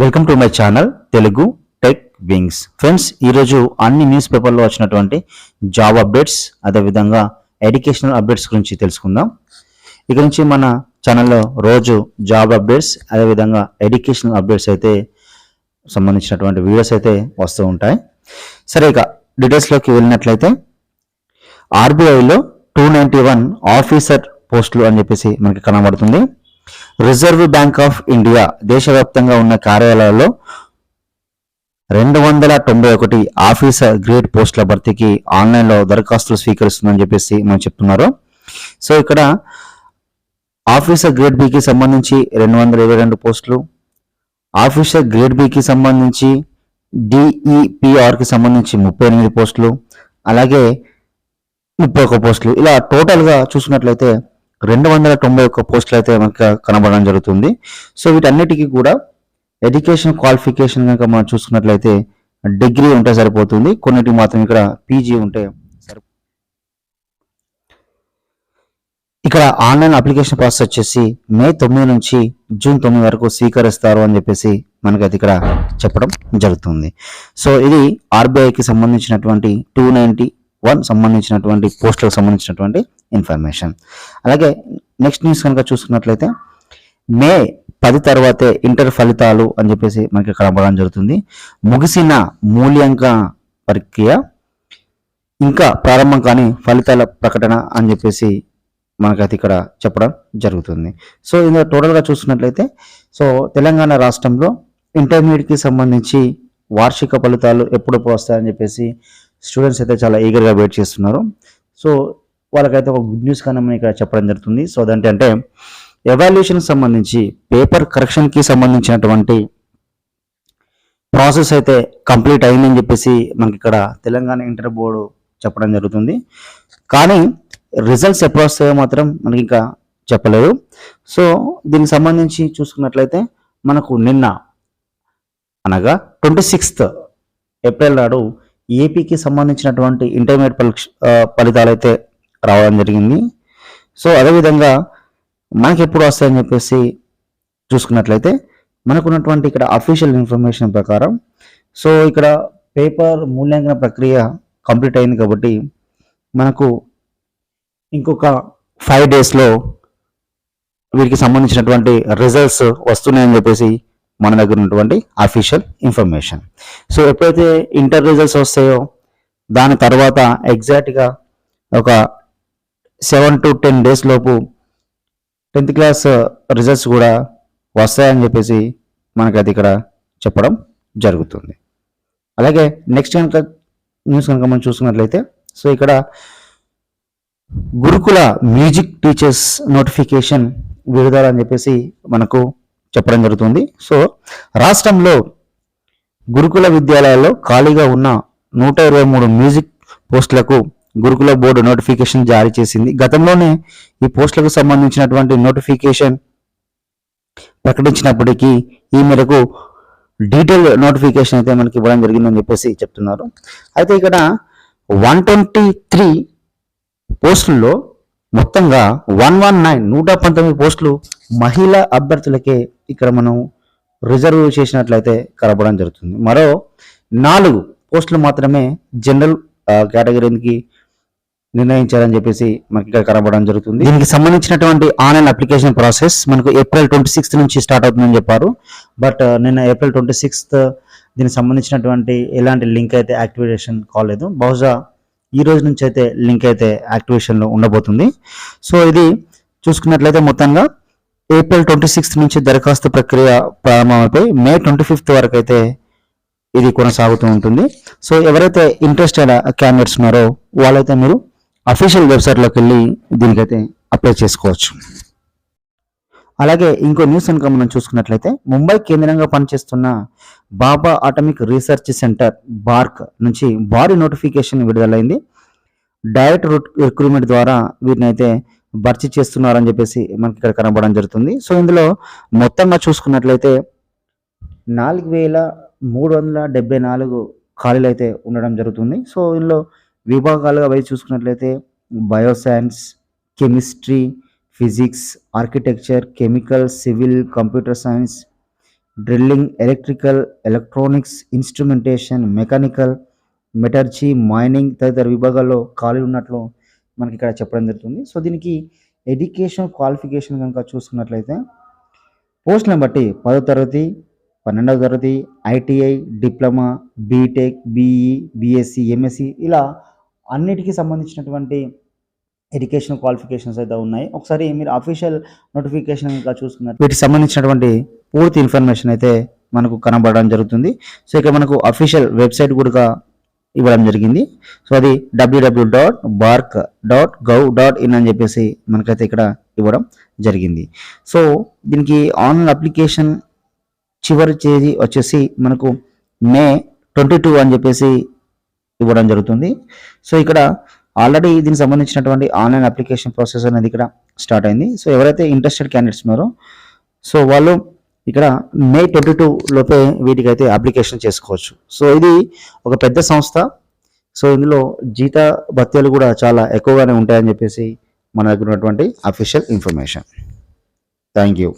Welcome to my channel Telugu tech wings. Friends, ఈరోజు అన్ని news పేపర్లో వచ్చినటువంటి జాబ్ అప్డేట్స్, అదేవిధంగా ఎడ్యుకేషనల్ అప్డేట్స్ గురించి తెలుసుకుందాం. ఇక నుంచి మన ఛానల్లో రోజు జాబ్ అప్డేట్స్, అదేవిధంగా ఎడ్యుకేషనల్ అప్డేట్స్ అయితే సంబంధించినటువంటి వీడియోస్ అయితే వస్తూ ఉంటాయి. సరే, ఇక డీటెయిల్స్లోకి వెళ్ళినట్లయితే ఆర్బీఐలో 291 ఆఫీసర్ పోస్టులు అని చెప్పేసి మనకి కనబడుతుంది. రిజర్వ్ బ్యాంక్ ఆఫ్ ఇండియా దేశవ్యాప్తంగా ఉన్న కార్యాలయాల్లో 291 ఆఫీసర్ గ్రేడ్ పోస్టుల భర్తీకి ఆన్లైన్లో దరఖాస్తులు స్వీకరిస్తుందని చెప్పేసి మనం చెప్తున్నారు. సో ఇక్కడ ఆఫీసర్ గ్రేడ్ బికి సంబంధించి 222 పోస్టులు, ఆఫీసర్ గ్రేడ్ బికి సంబంధించి డిఈపిఆర్కి సంబంధించి 38 పోస్టులు, అలాగే 31 పోస్టులు, ఇలా టోటల్గా చూసుకున్నట్లయితే 291 పోస్టులు అయితే మనకు కనబడడం జరుగుతుంది. సో వీటన్నిటికీ కూడా ఎడ్యుకేషన్ క్వాలిఫికేషన్ కనుక మనం చూసుకున్నట్లయితే డిగ్రీ ఉంటే సరిపోతుంది. కొన్నిటికి మాత్రం ఇక్కడ పీజీ ఉంటే సరిపోతుంది. ఇక్కడ ఆన్లైన్ అప్లికేషన్ ప్రాసెస్ వచ్చేసి మే 9 నుంచి జూన్ 9 వరకు స్వీకరిస్తారు అని చెప్పేసి మనకైతే ఇక్కడ చెప్పడం జరుగుతుంది. సో ఇది ఆర్బీఐకి సంబంధించినటువంటి 291 సంబంధించినటువంటి పోస్టులకు సంబంధించినటువంటి ఇన్ఫర్మేషన్. అలాగే నెక్స్ట్ న్యూస్ కనుక చూసుకున్నట్లయితే మే 10 తర్వాతే ఇంటర్ ఫలితాలు అని చెప్పేసి మనకి కనబడడం జరుగుతుంది. ముగిసిన మూల్యాంకన ప్రక్రియ ఇంకా ప్రారంభం కానీ ఫలితాల ప్రకటన అని చెప్పేసి మనకైతే ఇక్కడ చెప్పడం జరుగుతుంది. సో ఇందులో టోటల్గా చూసుకున్నట్లయితే సో తెలంగాణ రాష్ట్రంలో ఇంటర్మీడియట్కి సంబంధించి వార్షిక ఫలితాలు ఎప్పుడెప్పుడు వస్తాయని చెప్పేసి స్టూడెంట్స్ అయితే చాలా ఈగర్గా వెయిట్ చేస్తున్నారు. సో వాళ్ళకైతే ఒక గుడ్ న్యూస్ కానీ మనం ఇక్కడ చెప్పడం జరుగుతుంది. సో అదేంటంటే ఎవాల్యుయేషన్కి సంబంధించి పేపర్ కరెక్షన్కి సంబంధించినటువంటి ప్రాసెస్ అయితే కంప్లీట్ అయిందని చెప్పేసి మనకి ఇక్కడ తెలంగాణ ఇంటర్ బోర్డు చెప్పడం జరుగుతుంది. కానీ రిజల్ట్స్ ఎప్పుడు వస్తాయో మాత్రం మనకి ఇంకా చెప్పలేదు. సో దీనికి సంబంధించి చూసుకున్నట్లయితే మనకు నిన్న అనగా 26 ఏప్రిల్ నాడు ఏపీకి సంబంధించినటువంటి ఇంటర్మీడియట్ ఫలితాలు అయితే రావడం జరిగింది. సో అదేవిధంగా మనకి ఎప్పుడు వస్తాయని చెప్పేసి చూసుకున్నట్లయితే మనకున్నటువంటి ఇక్కడ అఫీషియల్ ఇన్ఫర్మేషన్ ప్రకారం సో ఇక్కడ పేపర్ మూల్యాంకన ప్రక్రియ కంప్లీట్ అయింది కాబట్టి మనకు ఇంకొక 5 డేస్లో వీటికి సంబంధించినటువంటి రిజల్ట్స్ వస్తున్నాయని చెప్పేసి మన దగ్గర ఉన్నటువంటి అఫీషియల్ ఇన్ఫర్మేషన్. సో ఎప్పుడైతే ఇంటర్ రిజల్ట్స్ వస్తాయో దాని తర్వాత ఎగ్జాక్ట్గా ఒక 7 to 10 డేస్ లోపు 10th క్లాస్ రిజల్ట్స్ కూడా వస్తాయని చెప్పేసి మనకైతే ఇక్కడ చెప్పడం జరుగుతుంది. అలాగే నెక్స్ట్ కనుక న్యూస్ కనుక మనం చూసుకున్నట్లయితే సో ఇక్కడ గురుకుల మ్యూజిక్ టీచర్స్ నోటిఫికేషన్ విడుదల అని చెప్పేసి మనకు చెప్పడం జరుగుతుంది. సో రాష్ట్రంలో గురుకుల విద్యాలయాల్లో ఖాళీగా ఉన్న 123 మ్యూజిక్ పోస్టులకు గురుకుల బోర్డు నోటిఫికేషన్ జారీ చేసింది. గతంలోనే ఈ పోస్టులకు సంబంధించినటువంటి నోటిఫికేషన్ ప్రకటించినప్పటికీ ఈ మేరకు డీటెయిల్ నోటిఫికేషన్ అయితే మనకి ఇవ్వడం జరిగిందని చెప్పేసి చెప్తున్నారు. అయితే ఇక్కడ 123 పోస్టుల్లో మొత్తంగా 119 పోస్టులు మహిళా అభ్యర్థులకే ఇక్కడ మనం రిజర్వ్ చేసినట్లయితే కనబడడం జరుగుతుంది. మరో 4 పోస్టులు మాత్రమే జనరల్ కేటగిరీకి నిర్ణయించారని చెప్పేసి మనకి ఇక్కడ కనబడడం జరుగుతుంది. దీనికి సంబంధించినటువంటి ఆన్లైన్ అప్లికేషన్ ప్రాసెస్ మనకు ఏప్రిల్ 26 నుంచి స్టార్ట్ అవుతుందని చెప్పారు. బట్ నిన్న ఏప్రిల్ 26 దీనికి సంబంధించినటువంటి ఎలాంటి లింక్ అయితే యాక్టివేషన్ కాలేదు. బహుశా ఈ రోజు నుంచి అయితే లింక్ అయితే యాక్టివేషన్లో ఉండబోతుంది. సో ఇది చూసుకున్నట్లయితే మొత్తంగా ఏప్రిల్ 26 నుంచి దరఖాస్తు ప్రక్రియ ప్రారంభమైపోయి మే 25 వరకు అయితే ఇది కొనసాగుతూ ఉంటుంది. సో ఎవరైతే ఇంట్రెస్టెడ్ క్యాండిడేట్స్ ఉన్నారో వాళ్ళైతే మీరు అఫీషియల్ వెబ్సైట్లోకి వెళ్ళి దీనికైతే అప్లై చేసుకోవచ్చు. అలాగే ఇంకో న్యూస్ కనుక మనం చూసుకున్నట్లయితే ముంబై కేంద్రంగా పనిచేస్తున్న బాబా అటామిక్ రీసెర్చ్ సెంటర్ బార్క్ నుంచి భారీ నోటిఫికేషన్ విడుదలైంది. డైరెక్ట్ రిక్రూట్మెంట్ ద్వారా వీటిని అయితే భర్తీ చేస్తున్నారని చెప్పేసి మనకి ఇక్కడ కనబడడం జరుగుతుంది. సో ఇందులో మొత్తంగా చూసుకున్నట్లయితే 4374 ఖాళీలు అయితే ఉండడం జరుగుతుంది. సో ఇందులో విభాగాలుగా వైపు చూసుకున్నట్లయితే bioscience, chemistry, physics, architecture, chemical, civil, computer science, drilling, electrical, electronics, instrumentation, mechanical, metallurgy, mining తదితర విభాగాల్లో ఖాళీ ఉన్నట్లు మనకి ఇక్కడ చెప్పడం జరుగుతుంది. సో దీనికి ఎడ్యుకేషన్ క్వాలిఫికేషన్ కనుక చూసుకున్నట్లయితే పోస్టులను బట్టి 10వ తరగతి, 12వ తరగతి, ITI, diploma, BTech, BE, BSc, MSc ఇలా అన్నిటికీ సంబంధించినటువంటి ఎడ్యుకేషన్ క్వాలిఫికేషన్స్ అయితే ఉన్నాయి. ఒకసారి మీరు అఫీషియల్ నోటిఫికేషన్ కనుక చూసుకున్నట్టు వీటికి సంబంధించినటువంటి పూర్తి ఇన్ఫర్మేషన్ అయితే మనకు కనబడడం జరుగుతుంది. సో ఇక మనకు అఫీషియల్ వెబ్సైట్ కూడా ఇవ్వడం జరిగింది. సో అది www.bark.gov.in అని చెప్పేసి మనకైతే ఇక్కడ ఇవ్వడం జరిగింది. సో దీనికి ఆన్లైన్ అప్లికేషన్ చివరి తేదీ వచ్చేసి మనకు మే 22 అని చెప్పేసి ఇవ్వడం జరుగుతుంది. సో ఇక్కడ ఆల్రెడీ దీనికి సంబంధించినటువంటి ఆన్లైన్ అప్లికేషన్ ప్రాసెస్ అనేది ఇక్కడ స్టార్ట్ అయింది. సో ఎవరైతే ఇంట్రెస్టెడ్ క్యాండిడేట్స్ ఉన్నారో సో వాళ్ళు ఇక్కడ మే 22 లోపే వీటికైతే అప్లికేషన్ చేసుకోవచ్చు. సో ఇది ఒక పెద్ద సంస్థ. సో ఇందులో జీత భత్యాలు కూడా చాలా ఎక్కువగానే ఉంటాయని చెప్పేసి మన దగ్గర ఉన్నటువంటి అఫీషియల్ ఇన్ఫర్మేషన్. Thank you.